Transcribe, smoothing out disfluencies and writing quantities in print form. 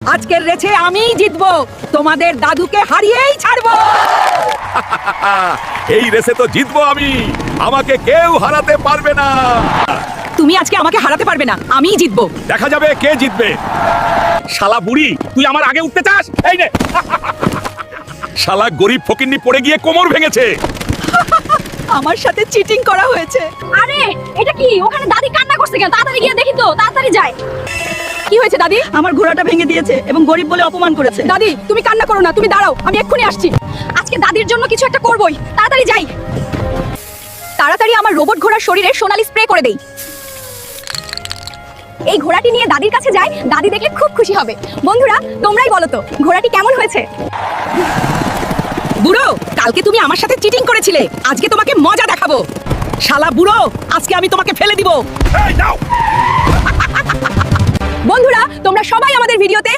আজকের রেছে আমিই জিতবো, তোমাদের দাদুকে হারিয়েই ছাড়বো। এই রেসে তো জিতবো আমি, আমাকে কেউ হারাতে পারবে না। তুমি আজকে আমাকে হারাতে পারবে না, আমিই জিতবো। দেখা যাবে কে জিতবে। শালা বুড়ি, তুই আমার আগে উঠতে চাস? এই নে। শালা গরিব ফকিন্নি পড়ে গিয়ে কোমর ভেঙেছে। আমার সাথে চিটিং করা হয়েছে। আরে এটা কি? ওখানে দাদি কান্না করছে কেন? তাড়াতাড়ি গিয়ে দেখি তো, তাড়াতাড়ি যাই। কি হয়েছে দাদি? আমার ঘোড়াটা ভেঙে দিয়েছে এবং গরিব বলে অপমান করেছে। দাদি তুমি কান্না করো না, তুমি দাঁড়াও, আমি এক্ষুনি আসছি। আজকে দাদির জন্য কিছু একটা করবই, তাড়াতাড়ি যাই। তাড়াতাড়ি আমার রোবট ঘোড়ার শরীরে সোনালি স্প্রে করে দেই। এই ঘোড়াটি নিয়ে দাদির কাছে যাই, দাদি দেখলে খুব খুশি হবে। বন্ধুরা তোমরাই বলো তো ঘোড়াটি কেমন হয়েছে? বুড়ো, কালকে তুমি আমার সাথে চিটিং করেছিলে, আজকে তোমাকে মজা দেখাবো। শালা বুড়ো, আজকে আমি তোমাকে ফেলে দিব। এই নাও। বন্ধুরা তোমরা সবাই আমাদের ভিডিওতে